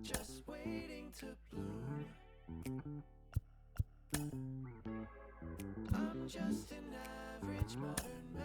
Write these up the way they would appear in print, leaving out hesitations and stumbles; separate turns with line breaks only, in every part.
Just waiting to bloom. I'm just an average modern man.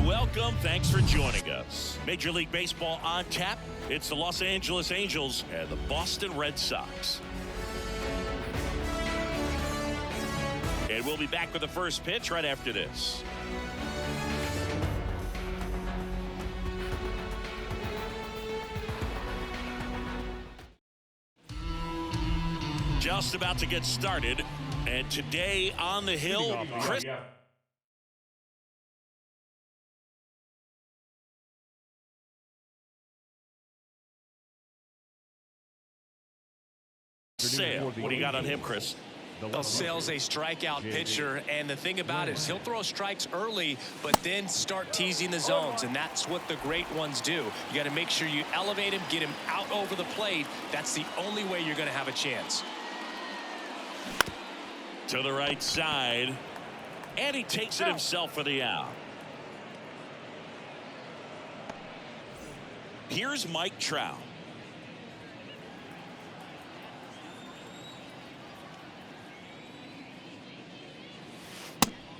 Welcome. Thanks for joining us. Major League Baseball on tap. It's the Los Angeles Angels and the Boston Red Sox. And we'll be back with the first pitch right after this. Just about to get started. And today on the hill, Chris... Sale. What do you got on him, Chris?
Well, Sale's a strikeout pitcher, and the thing about it is he'll throw strikes early, but then start teasing the zones, and that's what the great ones do. You got to make sure you elevate him, get him out over the plate. That's the only way you're going to have a chance.
To the right side, and he takes it himself for the out. Here's Mike Trout.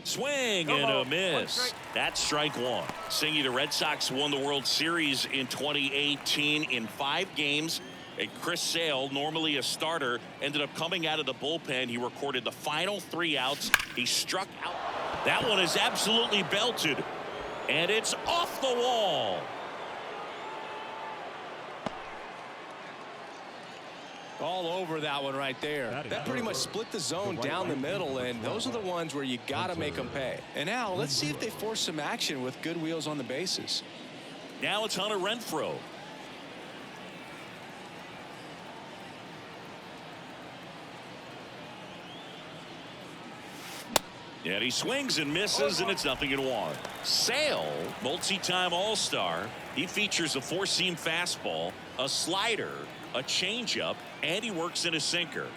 Swing and a miss. That's strike one. Singy, the Red Sox won the World Series in 2018 in 5 games. And Chris Sale, normally a starter, ended up coming out of the bullpen. He recorded the final 3 outs. He struck out. That one is absolutely belted. And it's off the wall.
All over that one right there. That pretty much split the zone down the middle, and those are the ones where you got to make them pay. And now let's see if they force some action with good wheels on the bases.
Now it's Hunter Renfroe. And he swings and misses, and it's 0-1. Sale, multi-time All-Star. He features a 4-seam fastball, a slider, a changeup, and he works in a sinker.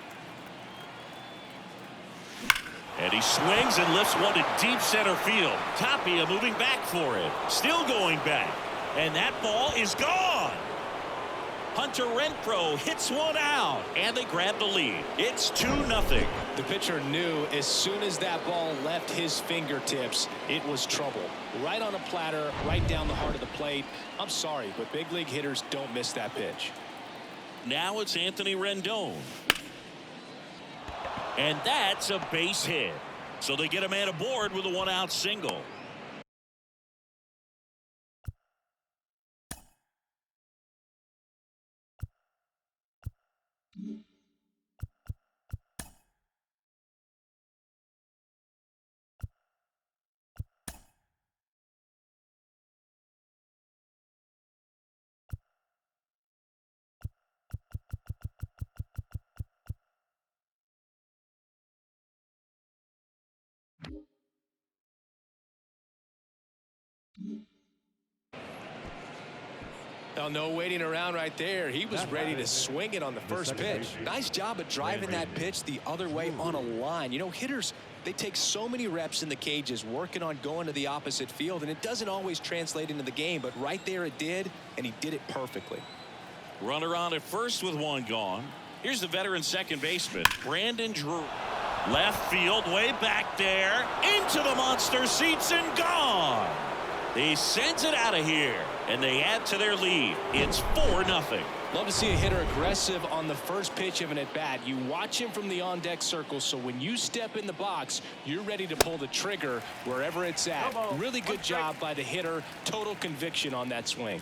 And he swings and lifts one to deep center field. Tapia moving back for it. Still going back. And that ball is gone. Hunter Renfroe hits one out, and they grab the lead. It's 2-0.
The pitcher knew as soon as that ball left his fingertips, it was trouble. Right on a platter, right down the heart of the plate. I'm sorry, but big league hitters don't miss that pitch.
Now it's Anthony Rendon. And that's a base hit. So they get a man aboard with a one-out single.
Now, no waiting around right there. He was ready to swing it on the first pitch. Nice job of driving that pitch the other way on a line. You know, hitters, they take so many reps in the cages working on going to the opposite field, and it doesn't always translate into the game, but right there it did, and he did it perfectly.
Runner on at first with one gone. Here's the veteran second baseman, Brandon Drew. Left field, way back there, into the monster seats and gone. He sends it out of here, and they add to their lead. It's 4-0.
Love to see a hitter aggressive on the first pitch of an at-bat. You watch him from the on-deck circle, so when you step in the box, you're ready to pull the trigger wherever it's at. Really good job by the hitter. Total conviction on that swing.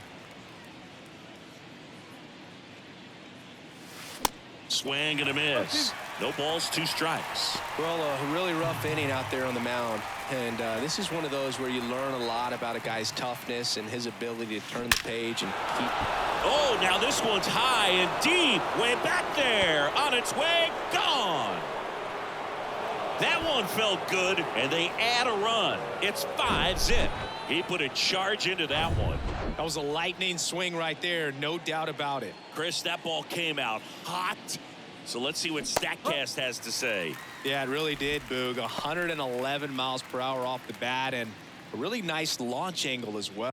Swing and a miss. No balls, 2 strikes.
Well, a really rough inning out there on the mound. And this is one of those where you learn a lot about a guy's toughness and his ability to turn the page and keep.
Oh, now this one's high and deep. Way back there. On its way. Gone. That one felt good, and they add a run. It's 5-0. He put a charge into that one.
That was a lightning swing right there. No doubt about it.
Chris, that ball came out hot. So let's see what StatCast has to say.
Yeah, it really did, Boog. 111 miles per hour off the bat, and a really nice launch angle as well.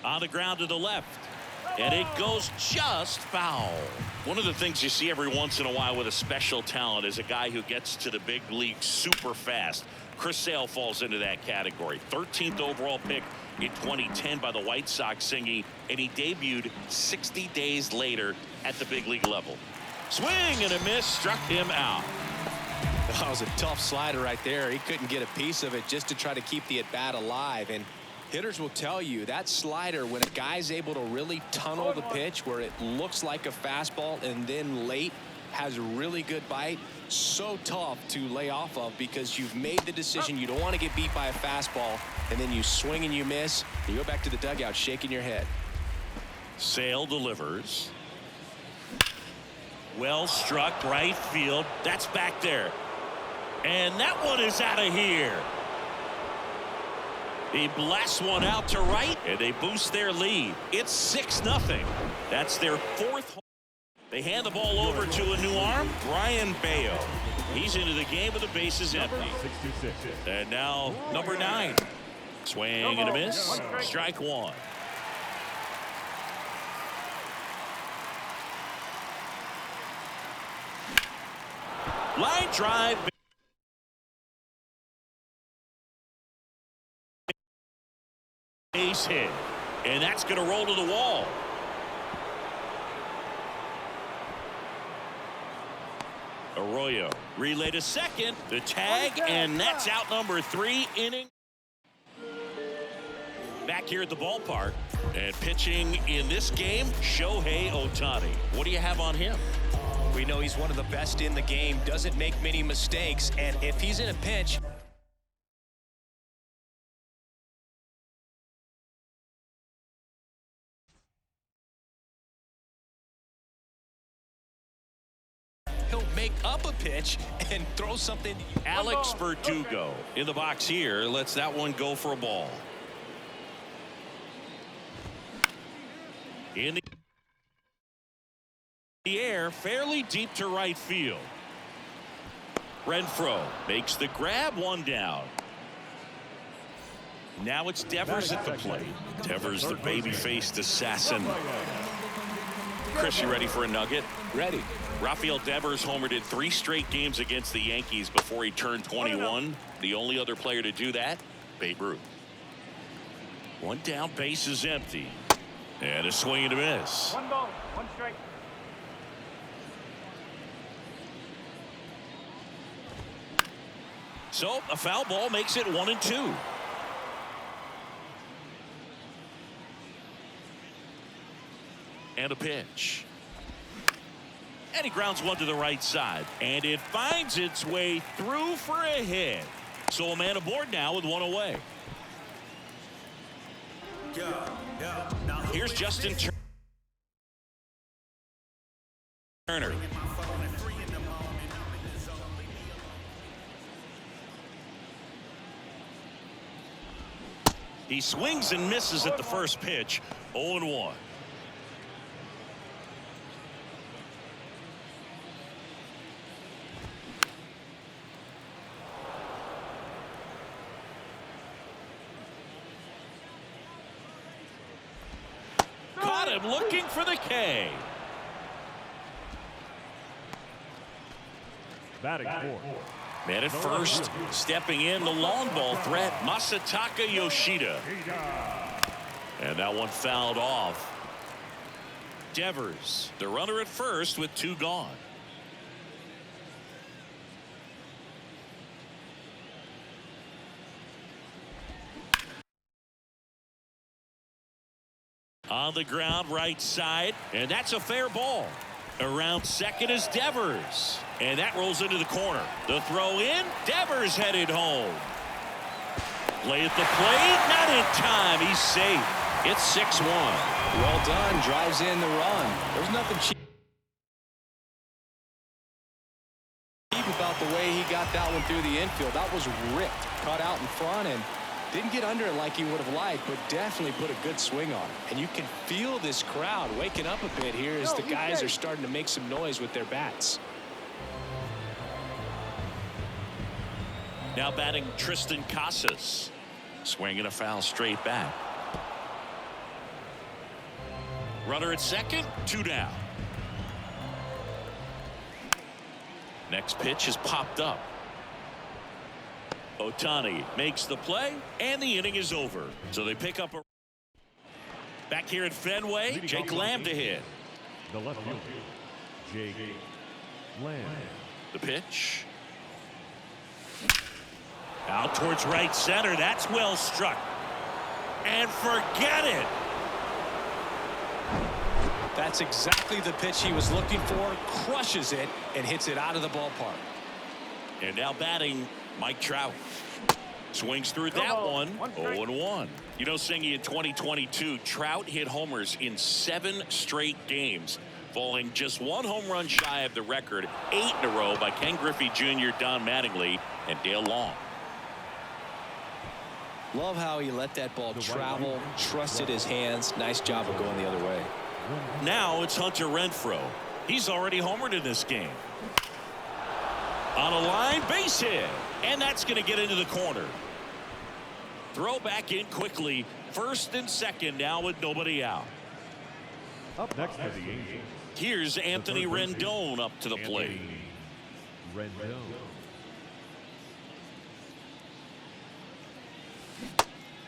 On the ground to the left, and it goes just foul. One of the things you see every once in a while with a special talent is a guy who gets to the big league super fast. Chris Sale falls into that category. 13th overall pick in 2010 by the White Sox, and he debuted 60 days later at the big league level. Swing and a miss, struck him out.
That was a tough slider right there. He couldn't get a piece of it just to try to keep the at-bat alive. And hitters will tell you that slider, when a guy's able to really tunnel the pitch where it looks like a fastball and then late has a really good bite, so tough to lay off of because you've made the decision you don't want to get beat by a fastball, and then you swing and you miss. You go back to the dugout shaking your head.
Sale delivers. Well struck, right field. That's back there. And that one is out of here. He blasts one out to right, and they boost their lead. It's 6-0. That's their 4th. They hand the ball over to a new arm, Brian Bayo. He's into the game with the bases empty. And now number 9. Swing and a miss. Strike 1. Line drive. Base hit, and that's going to roll to the wall. Arroyo relay to second, the tag, and that's out number 3 inning. Back here at the ballpark, and pitching in this game, Shohei Otani. What do you have on him?
We know he's one of the best in the game, doesn't make many mistakes, and if he's in a pinch, he'll make up a pitch and throw something.
Alex Verdugo in the box here lets that one go for a ball. In the air, fairly deep to right field. Renfroe makes the grab, one down. Now it's Devers at the plate. Devers, the baby-faced assassin. Chris, you ready for a nugget?
Ready.
Rafael Devers homered in 3 straight games against the Yankees before he turned 21. The only other player to do that, Babe Ruth. One down, base is empty. And a swing and a miss.
1 ball, 1 strike.
So a foul ball makes it 1-2. And a pitch. And he grounds one to the right side. And it finds its way through for a hit. So a man aboard now with 1 away. Here's Justin Turner. He swings and misses at the first pitch. 0-1. Caught him looking for the K.
Batting 4.
Man at first, stepping in, the long ball threat, Masanao Yoshida. And that one fouled off. Devers, the runner at first with 2 gone. On the ground, right side, and that's a fair ball. Around second is Devers, and that rolls into the corner. The throw in, Devers headed home. Play at the plate, not in time. He's safe. It's 6-1.
Well done, drives in the run. There's nothing cheap about the way he got that one through the infield. That was ripped, cut out in front, and didn't get under it like he would have liked, but definitely put a good swing on it. And you can feel this crowd waking up a bit here as the guys are starting to make some noise with their bats.
Now batting Tristan Casas. Swinging a foul straight back. Runner at second, 2 down. Next pitch is popped up. Otani makes the play, and the inning is over. So they pick up a... Back here at Fenway, Jake Lamb to hit.
The left fielder, Jake Lamb.
The pitch. Out towards right center. That's well struck. And forget it.
That's exactly the pitch he was looking for. Crushes it and hits it out of the ballpark.
And now batting Mike Trout. Swings through that one. 0-1. You know, Singy, in 2022, Trout hit homers in 7 straight games, falling just 1 home run shy of the record 8 in a row by Ken Griffey Jr., Don Mattingly, and Dale Long.
Love how he let that ball travel, trusted his hands. Nice job of going the other way.
Now it's Hunter Renfroe. He's already homered in this game. On a line, base hit. And that's going to get into the corner. Throw back in quickly. First and second now with nobody out.
Up next for the Angels.
Here's Anthony Rendon up to the plate.
Rendon.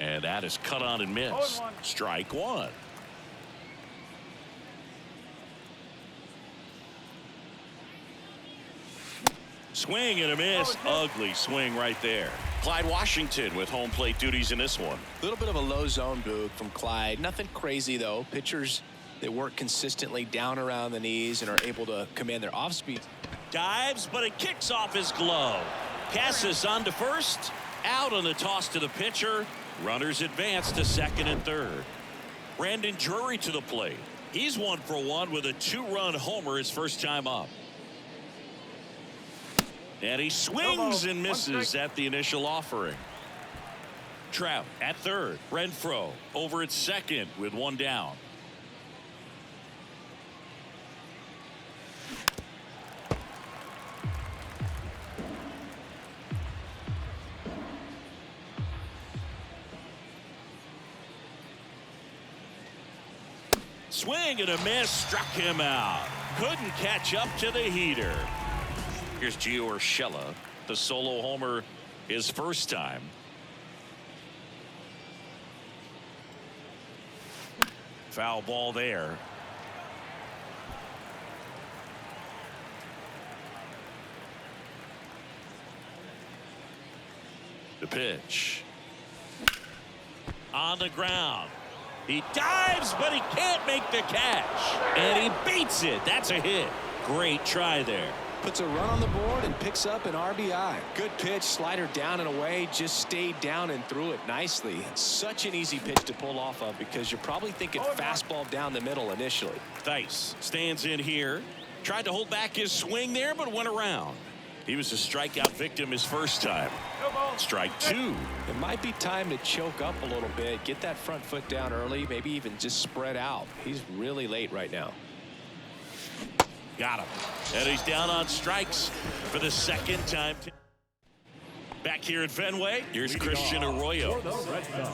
And that is cut on and missed. Strike 1. Swing and a miss. Ugly swing right there. Clyde Washington with home plate duties in this one.
A little bit of a low zone, Boog, from Clyde. Nothing crazy, though. Pitchers, They work consistently down around the knees and are able to command their off speed.
Dives, but it kicks off his glove. Passes on to first. Out on the toss to the pitcher. Runners advance to second and third. Brandon Drury to the plate. He's 1 for 1 with a 2-run homer his first time up. And he swings and misses at the initial offering. Trout at third. Renfroe over at second with 1 down. Swing and a miss, struck him out. Couldn't catch up to the heater. Here's Gio Urshela, the solo homer his first time. Foul ball there. The pitch. On the ground. He dives, but he can't make the catch. And he beats it. That's a hit. Great try there.
Puts a run on the board and picks up an RBI. Good pitch, slider down and away, just stayed down and threw it nicely. Such an easy pitch to pull off of because you're probably thinking fastball down the middle initially.
Theis stands in here. Tried to hold back his swing there, but went around. He was a strikeout victim his first time. Strike 2.
It might be time to choke up a little bit, get that front foot down early, maybe even just spread out. He's really late right now.
Got him. And he's down on strikes for the second time. Back here at Fenway, here's Christian Arroyo.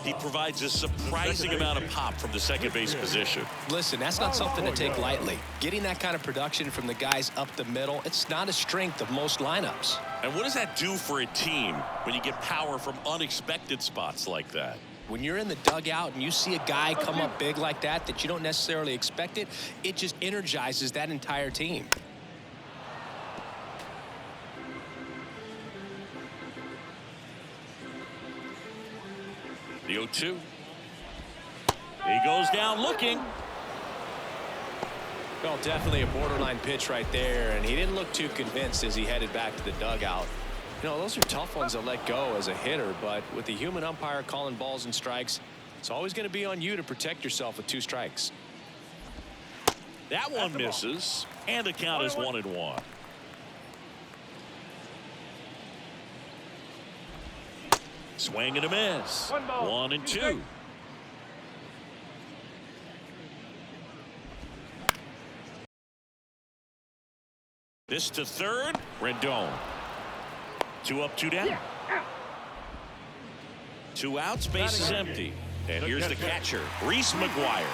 He provides a surprising amount of pop from the second base position.
Listen, that's not something to take lightly. Getting that kind of production from the guys up the middle, it's not a strength of most lineups.
And what does that do for a team when you get power from unexpected spots like that?
When you're in the dugout and you see a guy come up big like that you don't necessarily expect it, it just energizes that entire team.
The 0-2. He goes down looking.
Well, definitely a borderline pitch right there, and he didn't look too convinced as he headed back to the dugout. You know, those are tough ones to let go as a hitter, but with the human umpire calling balls and strikes, it's always going to be on you to protect yourself with 2 strikes.
That one misses, and the count is 1-1. Swing and a miss. 1-2. This to third. Rendon. 2 up, 2 down. 2 outs, base is empty. And here's the catcher, Reese McGuire.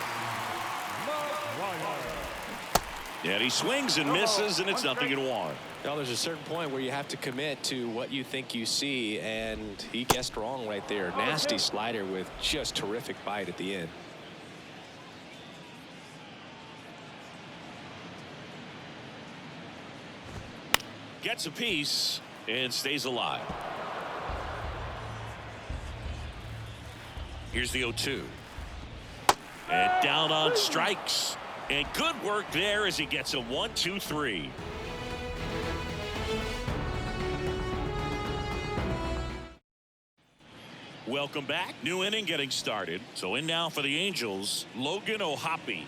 And he swings and misses, and it's 0-1.
Well, there's a certain point where you have to commit to what you think you see, and he guessed wrong right there. Nasty slider with just terrific bite at the end.
Gets a piece and stays alive. Here's the 0-2. And down on strikes. And good work there as he gets a 1-2-3. Welcome back. New inning getting started. So in now for the Angels, Logan O'Hoppe.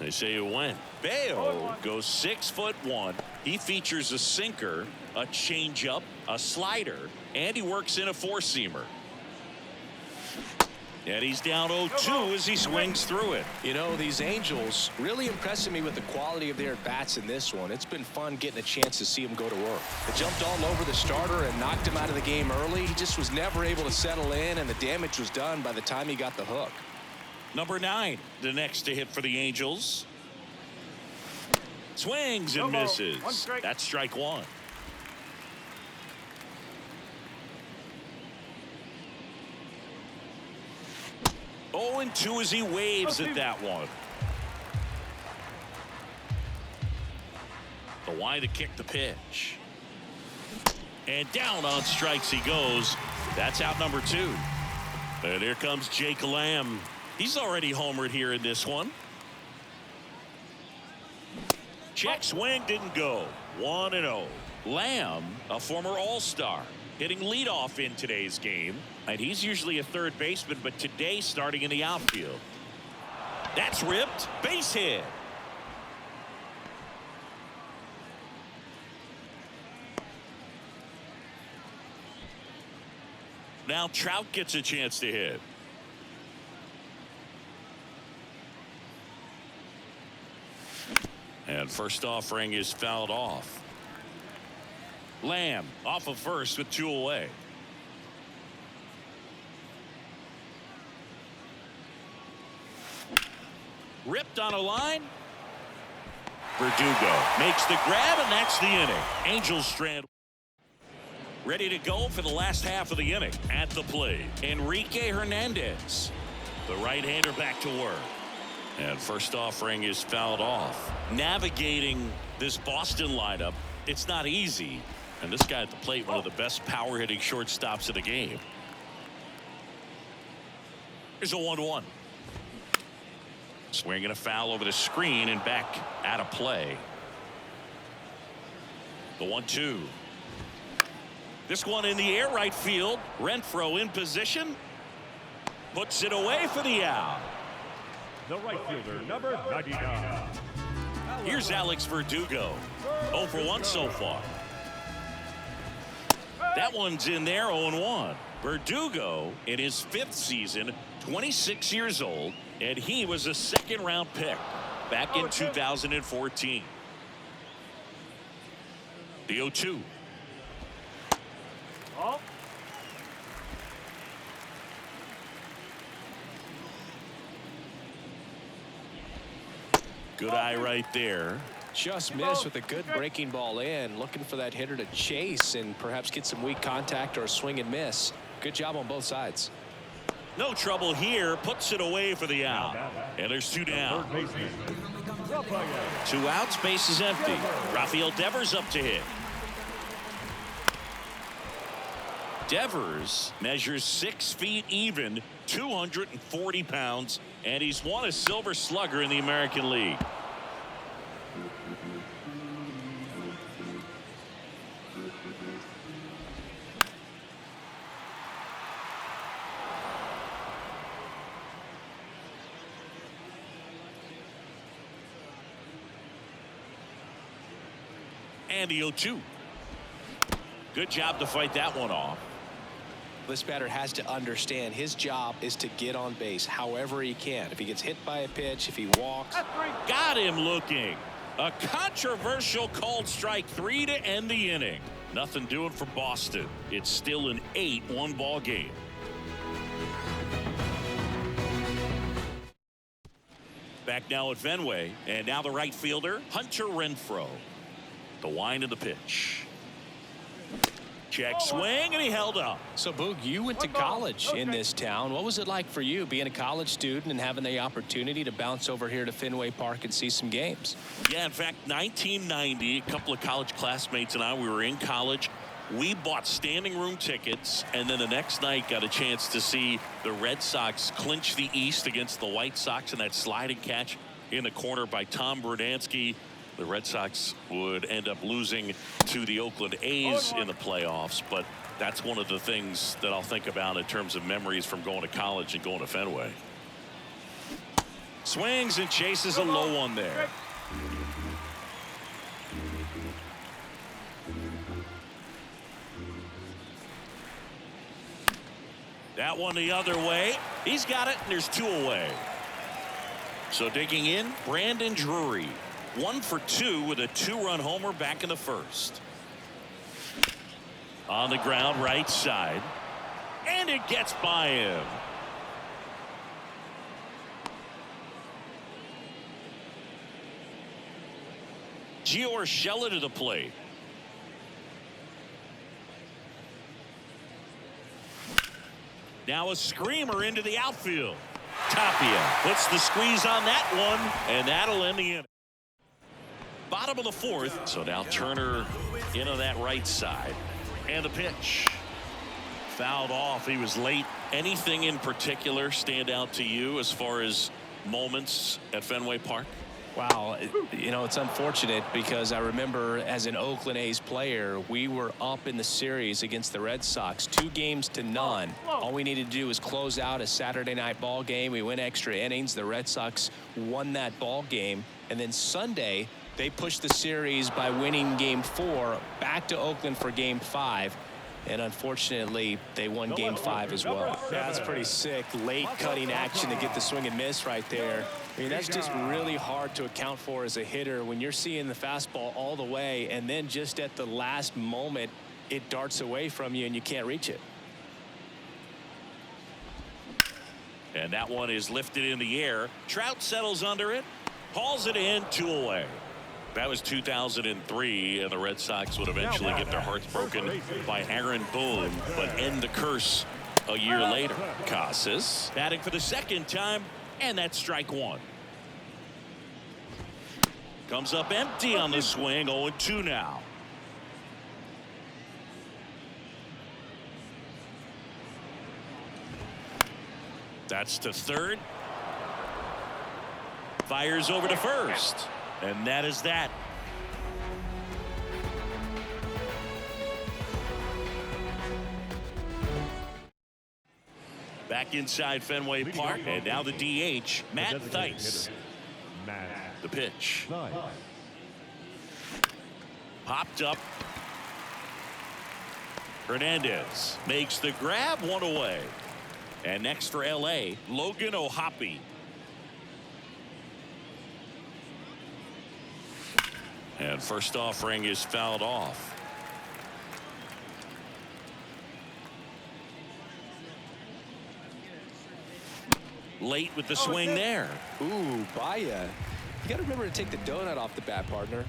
They say it went. Bayo goes 6'1". He features a sinker, a changeup, a slider, and he works in a 4-seamer. And he's down 0-2 as he swings through it.
You know, these Angels really impressing me with the quality of their at-bats in this one. It's been fun getting a chance to see him go to work. They jumped all over the starter and knocked him out of the game early. He just was never able to settle in, and the damage was done by the time he got the hook.
Number 9, the next to hit for the Angels. Swings and misses. That's strike 1. Oh, and 2 as he waves at that one. The wide to kick the pitch. And down on strikes he goes. That's out number 2. And here comes Jake Lamb. He's already homered here in this one. Check swing didn't go. 1-0. Lamb, a former All-Star, hitting leadoff in today's game. And he's usually a third baseman, but today starting in the outfield. That's ripped. Base hit. Now Trout gets a chance to hit. And first offering is fouled off. Lamb off of first with 2 away. Ripped on a line. Verdugo makes the grab, and that's the inning. Angels strand. Ready to go for the last half of the inning. At the plate, Enrique Hernandez. The right-hander back to work. And first offering is fouled off. Navigating this Boston lineup, it's not easy. And this guy at the plate, one of the best power-hitting shortstops of the game. Here's a 1-1. Swinging a foul over the screen and back out of play. The 1-2. This one in the air, right field. Renfroe in position. Puts it away for the out.
The right fielder, number 99.
Here's Alex Verdugo. 0 for 1 so far. That one's in there, 0-1. Verdugo in his 5th season, 26 years old, and he was a 2nd-round pick back in 2014. The 0-2. Good eye right there.
Just missed with a good breaking ball in. Looking for that hitter to chase and perhaps get some weak contact or a swing and miss. Good job on both sides.
No trouble here. Puts it away for the out. And there's 2 down. 2 outs. Base is empty. Rafael Devers up to hit. Devers measures 6 feet even, 240 pounds, and he's won a Silver Slugger in the American League. And the 0-2. Good job to fight that one off.
This batter has to understand his job is to get on base however he can. If he gets hit by a pitch, if he walks.
Got him looking. A controversial called strike 3 to end the inning. Nothing doing for Boston. It's still an 8-1 ball game. Back now at Fenway, and now the right fielder, Hunter Renfroe. The wind of the pitch. Check swing, and he held up.
So, Boog, you went to college in this town. What was it like for you being a college student and having the opportunity to bounce over here to Fenway Park and see some games?
Yeah, in fact, 1990, a couple of college classmates and I, we were in college. We bought standing room tickets, and then the next night got a chance to see the Red Sox clinch the East against the White Sox in that sliding catch in the corner by Tom Brudansky. The Red Sox would end up losing to the Oakland A's in the playoffs, but that's one of the things that I'll think about in terms of memories from going to college and going to Fenway. Swings and chases a low one there. That one the other way. He's got it, and there's 2 away. So digging in, Brandon Drury. 1 for 2 with a 2-run homer back in the 1st. On the ground, right side. And it gets by him. Gio Urshela to the plate. Now a screamer into the outfield. Tapia puts the squeeze on that one, and that'll end the inning. Bottom of the 4th. So now Turner into that right side. And the pitch. Fouled off. He was late. Anything in particular stand out to you as far as moments at Fenway Park?
Wow, you know, it's unfortunate because I remember as an Oakland A's player, we were up in the series against the Red Sox, 2-0. All we needed to do was close out a Saturday night ball game. We went extra innings. The Red Sox won that ball game. And then Sunday, they pushed the series by winning Game 4 back to Oakland for Game 5. And unfortunately, they won Game 5 as well. That's pretty sick. Late cutting action to get the swing and miss right there. I mean, that's just really hard to account for as a hitter when you're seeing the fastball all the way and then just at the last moment it darts away from you and you can't reach it.
And that one is lifted in the air. Trout settles under it, hauls it in, 2 away. That was 2003, and the Red Sox would eventually get their hearts broken by Aaron Boone, but end the curse a year later. Casas batting for the second time, and that's strike 1. Comes up empty on the swing, 0-2 now. That's to third. Fires over to first. And that is that. Back inside Fenway Park, and now the DH, Matt Thaiss. The pitch. Popped up. Hernandez makes the grab, 1 away. And next for LA, Logan O'Hoppe. And first offering is fouled off. Late with the swing there.
Ooh, Baya. You got to remember to take the donut off the bat, partner.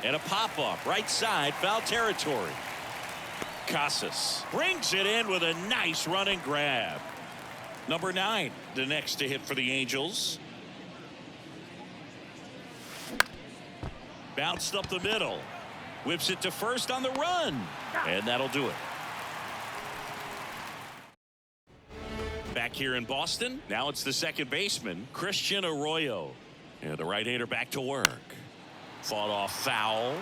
And a pop-up right side, foul territory. Casas brings it in with a nice running grab. Number 9, the next to hit for the Angels. Bounced up the middle. Whips it to first on the run. And that'll do it. Back here in Boston, now it's the second baseman, Christian Arroyo. And the right-hander back to work. Fought off foul.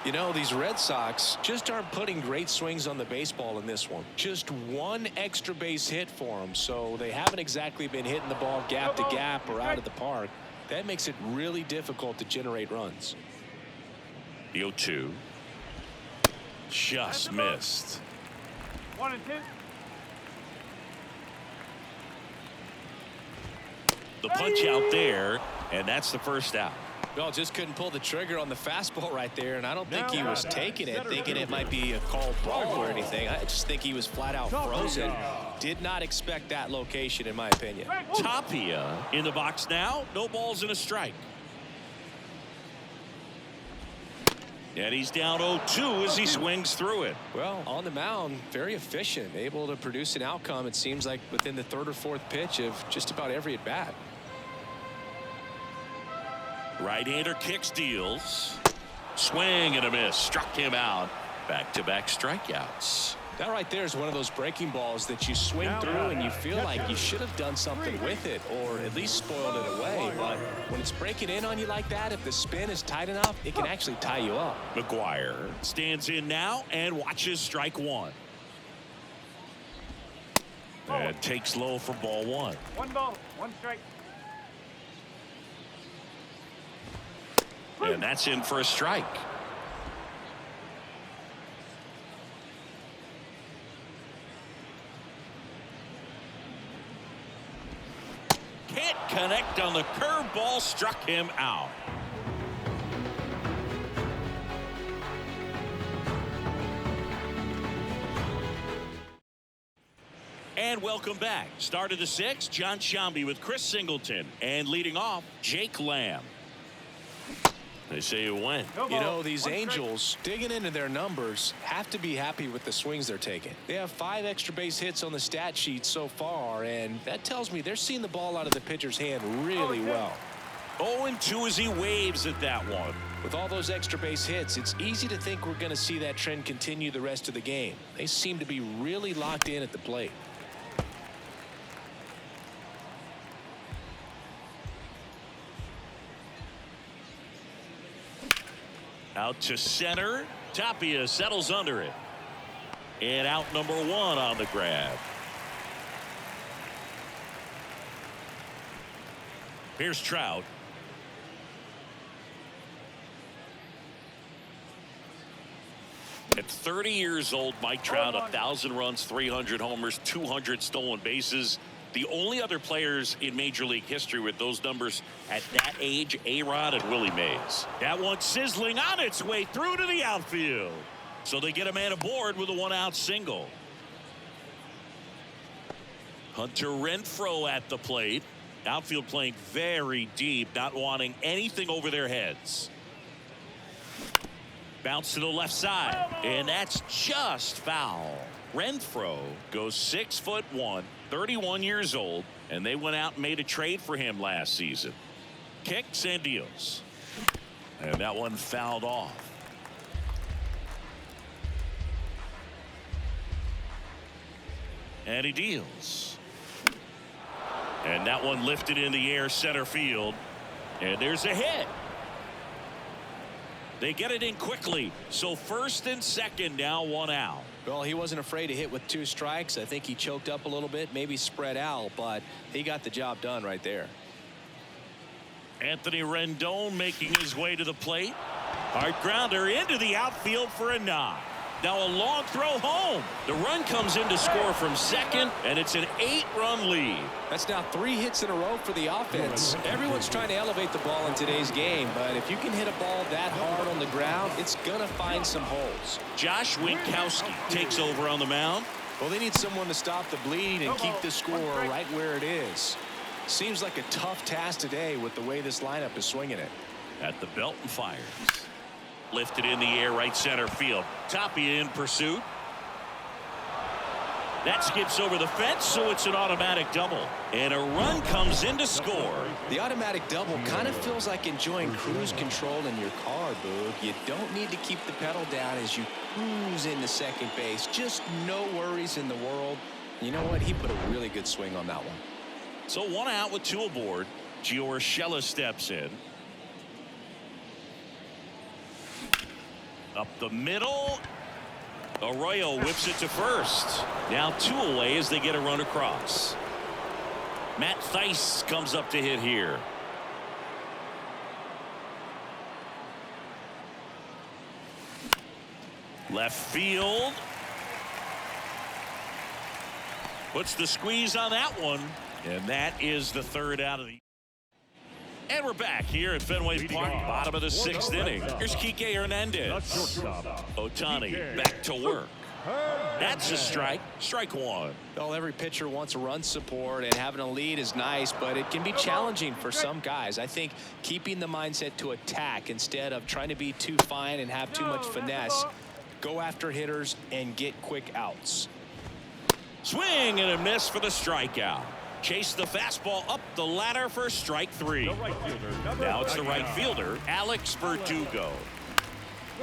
You know, these Red Sox just aren't putting great swings on the baseball in this one. Just one extra base hit for them, so they haven't exactly been hitting the ball gap to gap or out of the park. That makes it really difficult to generate runs.
The 0-2. Just missed.
1-2.
The punch out there, and that's the first out.
Well, just couldn't pull the trigger on the fastball right there, and I don't think he was taking it, thinking it might be a called ball or anything. I just think he was flat out frozen. Did not expect that location, in my opinion.
Tapia in the box now. No balls and a strike. And he's down 0-2 as he swings through it.
Well, on the mound, very efficient, able to produce an outcome, it seems like, within the 3rd or 4th pitch of just about every at-bat.
Right-hander kicks, deals. Swing and a miss. Struck him out. Back-to-back strikeouts.
That right there is one of those breaking balls that you swing through and you feel like you should have done something with it or at least spoiled it away. But when it's breaking in on you like that, if the spin is tight enough, it can actually tie you up.
McGuire stands in now and watches strike 1. And takes low for ball 1.
1 ball, 1 strike.
And that's in for a strike. Can't connect on the curveball, struck him out. And welcome back. Start of the 6th, John Sciambi with Chris Singleton. And leading off, Jake Lamb. They say you win.
You know, these Angels, digging into their numbers, have to be happy with the swings they're taking. They have 5 extra base hits on the stat sheet so far, and that tells me they're seeing the ball out of the pitcher's hand really well.
0-2 as he waves at that one.
With all those extra base hits, it's easy to think we're going to see that trend continue the rest of the game. They seem to be really locked in at the plate.
Out to center. Tapia settles under it. And out number 1 on the grab. Here's Trout. At 30 years old, Mike Trout, 1,000 runs, 300 homers, 200 stolen bases. The only other players in Major League history with those numbers at that age, A-Rod and Willie Mays. That one sizzling on its way through to the outfield. So they get a man aboard with a 1-out single. Hunter Renfroe at the plate. Outfield playing very deep, not wanting anything over their heads. Bounce to the left side, and that's just foul. Renfroe goes 6'1", 31 years old, and they went out and made a trade for him last season. Kicks and deals. And that one fouled off. And he deals. And that one lifted in the air center field. And there's a hit. They get it in quickly. So first and second, now 1 out.
Well, he wasn't afraid to hit with 2 strikes. I think he choked up a little bit, maybe spread out, but he got the job done right there.
Anthony Rendon making his way to the plate. Hard grounder into the outfield for a knock. Now a long throw home. The run comes in to score from second, and it's an 8-run lead.
That's now 3 hits in a row for the offense. Everyone's trying to elevate the ball in today's game, but if you can hit a ball that hard on the ground, it's going to find some holes.
Josh Winkowski takes over on the mound.
Well, they need someone to stop the bleed and keep the score right where it is. Seems like a tough task today with the way this lineup is swinging it.
At the belt and fires. Lifted in the air right center field. Tapia in pursuit. That skips over the fence, so it's an automatic double. And a run comes in to score.
The automatic double kind of feels like enjoying cruise control in your car, Boog. You don't need to keep the pedal down as you cruise into second base. Just no worries in the world. You know what? He put a really good swing on that one.
So 1 out with 2 aboard. Gio Urshela steps in. Up the middle. Arroyo whips it to first. Now 2 away as they get a run across. Matt Thaiss comes up to hit here. Left field. Puts the squeeze on that one. And that is the 3rd out of the. And we're back here at Fenway Park, bottom of the 6th inning. Here's Kike Hernandez. Otani back to work. That's a strike. Strike 1.
Well, every pitcher wants run support, and having a lead is nice, but it can be challenging for some guys. I think keeping the mindset to attack instead of trying to be too fine and have too much finesse. Go after hitters and get quick outs.
Swing and a miss for the strikeout. Chase the fastball up the ladder for strike 3. Now it's the right fielder, Alex Verdugo.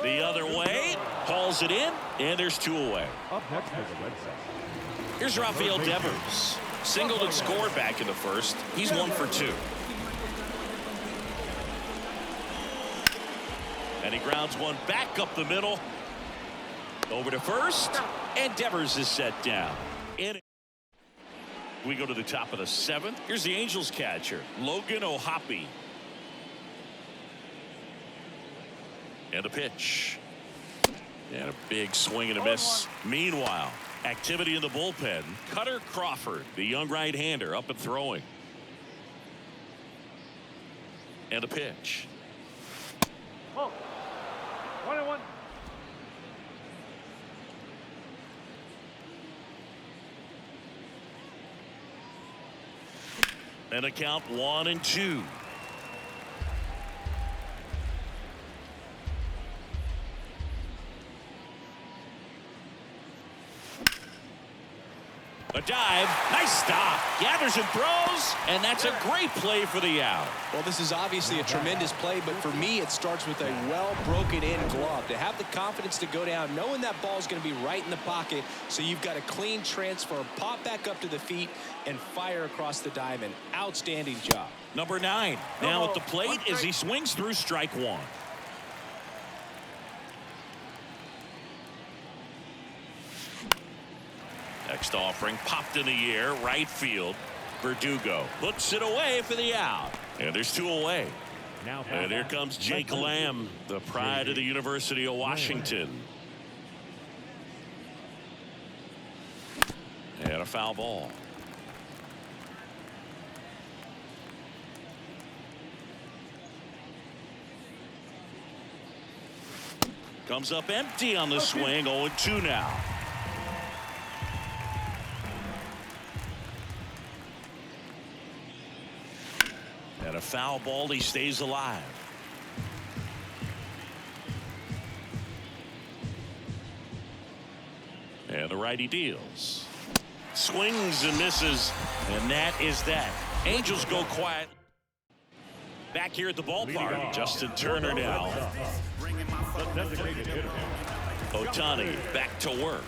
The other way, hauls it in, and there's 2 away.
Up next is the Red Sox.
Here's Rafael Devers. Singled and scored back in the first. He's 1 for 2. And he grounds one back up the middle. Over to first, and Devers is set down. We go to the top of the 7th. Here's the Angels catcher, Logan O'Hoppe. And the pitch. And a big swing and a miss. Meanwhile, activity in the bullpen. Cutter Crawford, the young right-hander, up and throwing. And the pitch.
1-1.
And a count 1-2. A dive, nice stop, gathers and throws, and that's a great play for the out.
Well, this is obviously a tremendous play, but for me, it starts with a well-broken-in glove. To have the confidence to go down, knowing that ball's going to be right in the pocket, so you've got a clean transfer, pop back up to the feet, and fire across the diamond. Outstanding job.
Number 9 now at the plate as he swings through strike 1. Next offering popped in the air, right field. Verdugo puts it away for the out. And there's 2 away. And here comes Jake Lamb, the pride of the University of Washington. And a foul ball. Comes up empty on the swing, 0-2 now. And a foul ball, he stays alive. And the righty deals. Swings and misses, and that is that. Angels go quiet. Back here at the ballpark, Justin Turner now. Otani back to work.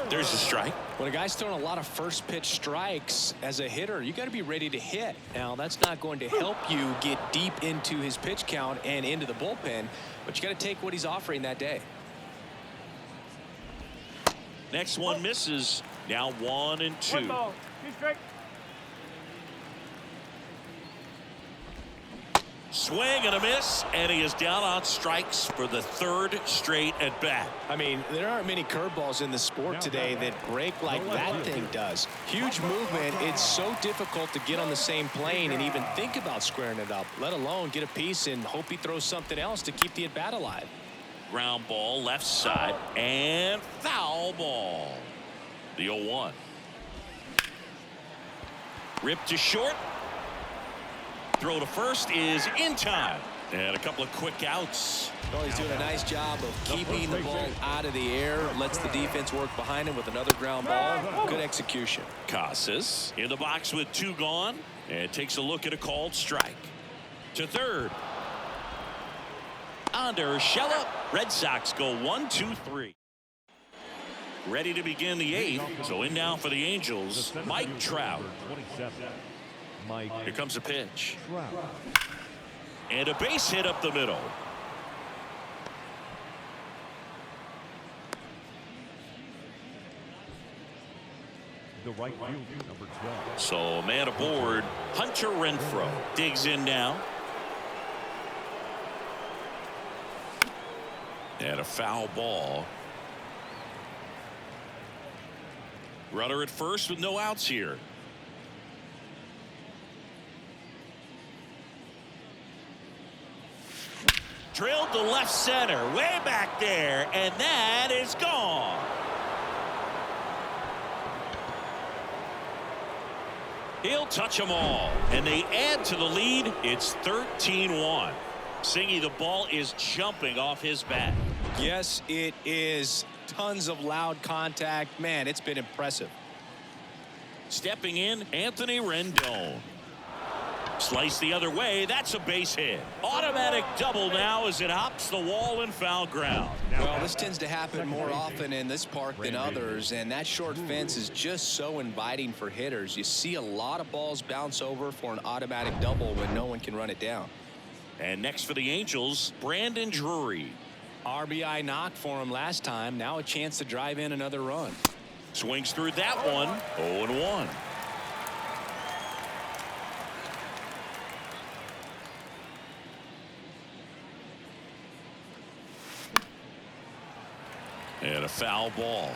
There's a strike.
When a guy's throwing a lot of first pitch strikes as a hitter, you got to be ready to hit. Now, that's not going to help you get deep into his pitch count and into the bullpen, but you got to take what he's offering that day.
Next one misses. Now 1-2. Swing and a miss, and he is down on strikes for the 3rd straight at bat.
I mean, there aren't many curveballs in the sport today that break like that thing does. Huge movement. It's so difficult to get on the same plane and even think about squaring it up, let alone get a piece and hope he throws something else to keep the at bat alive.
Ground ball left side and foul ball. The 0-1. Ripped to short. Throw to first is in time. And a couple of quick outs.
Well, he's doing a nice job of keeping the ball out of the air. Lets the defense work behind him with another ground ball. Good execution.
Casas in the box with 2 gone. And takes a look at a called strike. To third. Under Urshela. Red Sox go 1-2-3. Ready to begin the 8th. So in now for the Angels, Mike Trout. Here comes a pitch. And a base hit up the middle.
The right fielder, number 12.
So a man aboard. Hunter Renfroe digs in now. And a foul ball. Runner at first with no outs here. Drilled to left center, way back there, and that is gone. He'll touch them all, and they add to the lead. It's 13-1. Singy, the ball is jumping off his bat.
Yes, it is. Tons of loud contact. Man, it's been impressive.
Stepping in, Anthony Rendon. Slice the other way. That's a base hit. Automatic double now as it hops the wall and foul ground.
Well, this tends to happen more often in this park than others, and that short fence is just so inviting for hitters. You see a lot of balls bounce over for an automatic double when no one can run it down.
And next for the Angels, Brandon Drury.
RBI knock for him last time. Now a chance to drive in another run.
Swings through that one. 0-1. And a foul ball.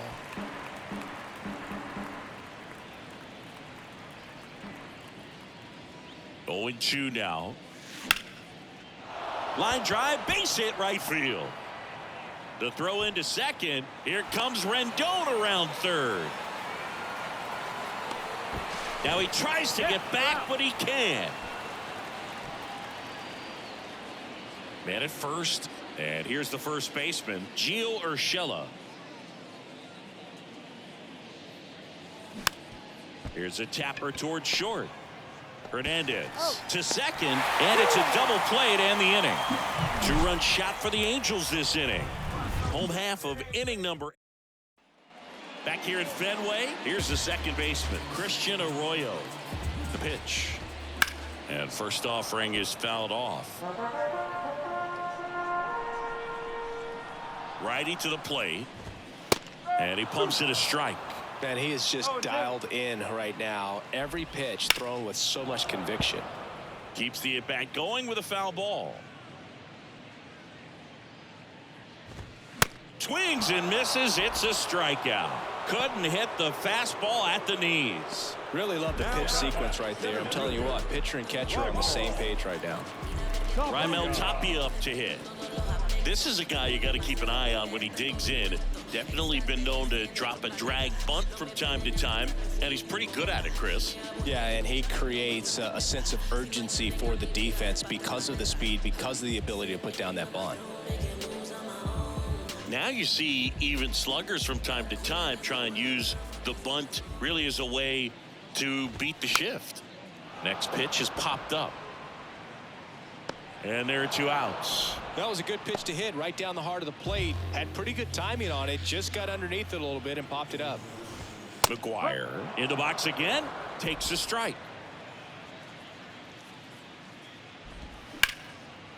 Oh, 0-2 now. Line drive, base hit right field. The throw into second. Here comes Rendon around third. Now he tries to get back, but he can't. Man at first. And here's the first baseman, Gio Urshela. Here's a tapper towards short. Hernandez to second, and it's a double play to end the inning. 2-run shot for the Angels this inning. Home half of inning number. Back here at Fenway, here's the second baseman, Christian Arroyo. The pitch. And first offering is fouled off. Righty to the plate. And he pumps it a strike.
Man, he is just dialed in right now. Every pitch thrown with so much conviction.
Keeps the at-bat going with a foul ball. Swings and misses. It's a strikeout. Couldn't hit the fastball at the knees.
Really love the pitch sequence right there. I'm telling you what, pitcher and catcher are on the same page right now.
Raimel Tapia up to hit. This is a guy you got to keep an eye on when he digs in. Definitely been known to drop a drag bunt from time to time, and he's pretty good at it, Chris.
Yeah, and he creates a sense of urgency for the defense because of the speed, because of the ability to put down that bunt.
Now you see even sluggers from time to time try and use the bunt really as a way to beat the shift. Next pitch is popped up. And there are 2 outs.
That was a good pitch to hit right down the heart of the plate. Had pretty good timing on it. Just got underneath it a little bit and popped it up.
McGuire in the box again. Takes a strike.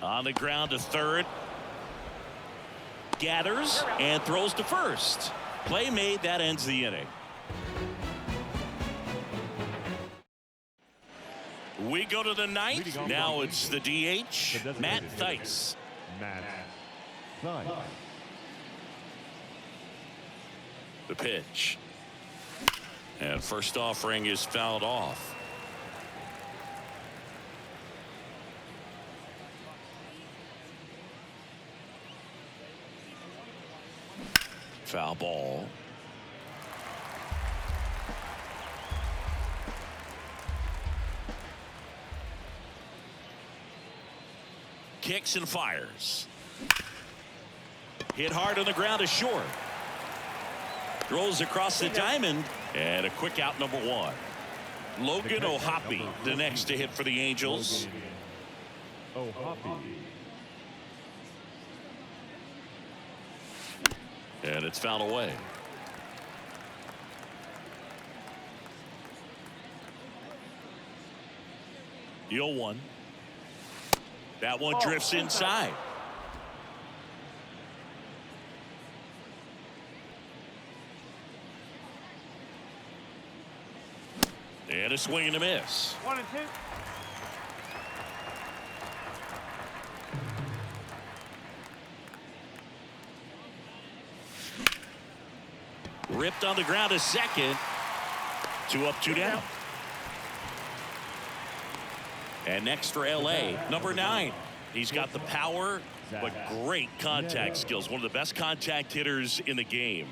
On the ground to third. Gathers and throws to first. Play made. That ends the inning. We go to the 9th. Now it's the DH, Matt Thaiss. The pitch. And first offering is fouled off. Foul ball. Kicks and fires. Hit hard on the ground to short. Throws across the diamond, and a quick out, number 1. Logan O'Hoppe, the next to hit for the Angels. And it's fouled away. The 0-1. That one drifts inside. And a swing and a miss.
1 and 2.
Ripped on the ground to second. 2 up, 2 down. And next for LA, number 9. He's got the power, but great contact skills. One of the best contact hitters in the game.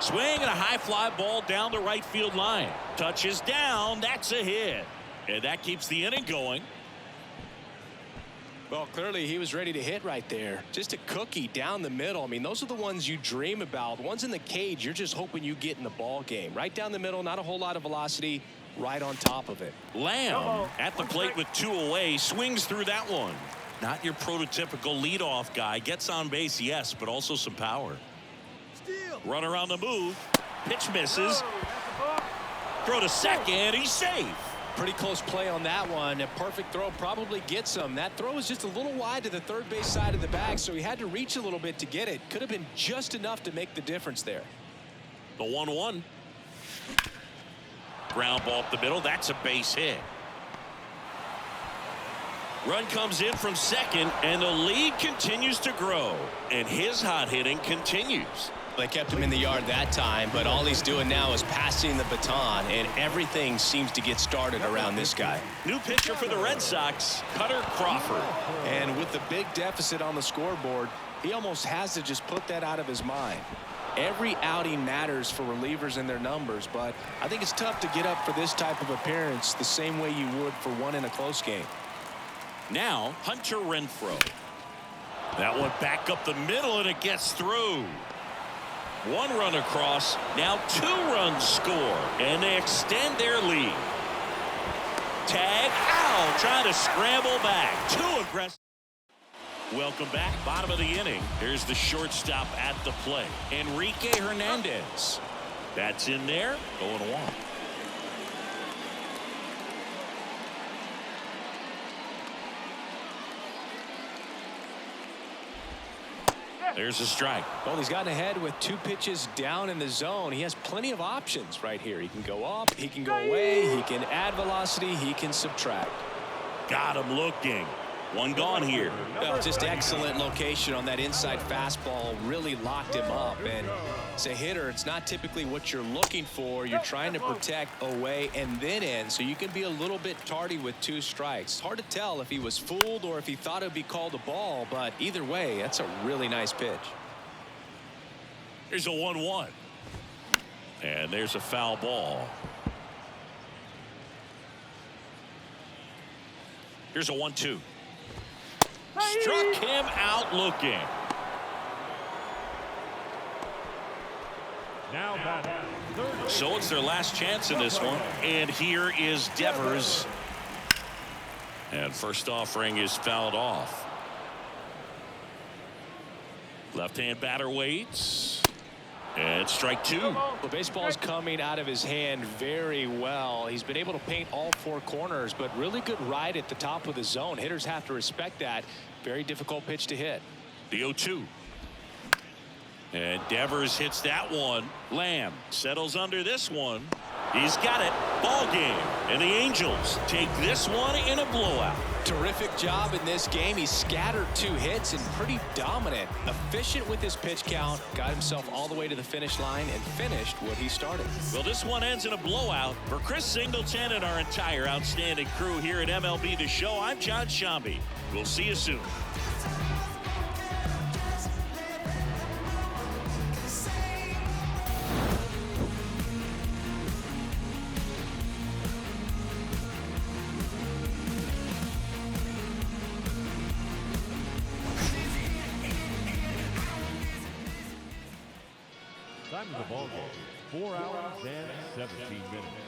Swing and a high fly ball down the right field line. Touches down. That's a hit. And that keeps the inning going.
Well, clearly he was ready to hit right there. Just a cookie down the middle. I mean, those are the ones you dream about. Ones in the cage, you're just hoping you get in the ball game. Right down the middle, not a whole lot of velocity. Right on top of it.
Lamb at the plate with 2 away, swings through that one. Not your prototypical leadoff guy. Gets on base, yes, but also some power. Runner on the move. Pitch misses. Throw to second. He's safe.
Pretty close play on that one. A perfect throw probably gets him. That throw was just a little wide to the third base side of the bag, so he had to reach a little bit to get it. Could have been just enough to make the difference there.
The 1-1. Ground ball up the middle. That's a base hit. Run comes in from second, and the lead continues to grow. And his hot hitting continues.
They kept him in the yard that time, but all he's doing now is passing the baton, and everything seems to get started around this guy.
New pitcher for the Red Sox, Cutter Crawford.
And with the big deficit on the scoreboard, he almost has to just put that out of his mind. Every outing matters for relievers and their numbers, but I think it's tough to get up for this type of appearance the same way you would for one in a close game.
Now, Hunter Renfroe. That one back up the middle, and it gets through. One run across. Now 2 runs score. And they extend their lead. Tag out. Trying to scramble back. Too aggressive. Welcome back. Bottom of the inning. Here's the shortstop at the plate. Enrique Hernandez. That's in there. 0-1. There's a strike.
Well, he's gotten ahead with 2 pitches down in the zone. He has plenty of options right here. He can go up, he can go away, he can add velocity, he can subtract.
Got him looking. One gone here.
Well, just excellent location on that inside fastball. Really locked him up. And as a hitter, it's not typically what you're looking for. You're trying to protect away and then in, so you can be a little bit tardy with 2 strikes. It's hard to tell if he was fooled or if he thought it would be called a ball, but either way, that's a really nice pitch.
Here's a 1-1. And there's a foul ball. Here's a 1-2. Struck him out looking.
Now batting, third.
So it's their last chance in this one. And here is Devers. And first offering is fouled off. Left-hand batter waits. And strike 2.
The baseball's coming out of his hand very well. He's been able to paint all 4 corners, but really good ride at the top of the zone. Hitters have to respect that. Very difficult pitch to hit.
The 0-2. And Devers hits that one. Lamb settles under this one. He's got it. Ball game. And the Angels take this one in a blowout.
Terrific job in this game. He scattered 2 hits and pretty dominant. Efficient with his pitch count. Got himself all the way to the finish line and finished what he started.
Well, this one ends in a blowout. For Chris Singleton and our entire outstanding crew here at MLB The Show, I'm John Shambi. We'll see you soon.
Time of the ball game, 4 hours and 17 minutes.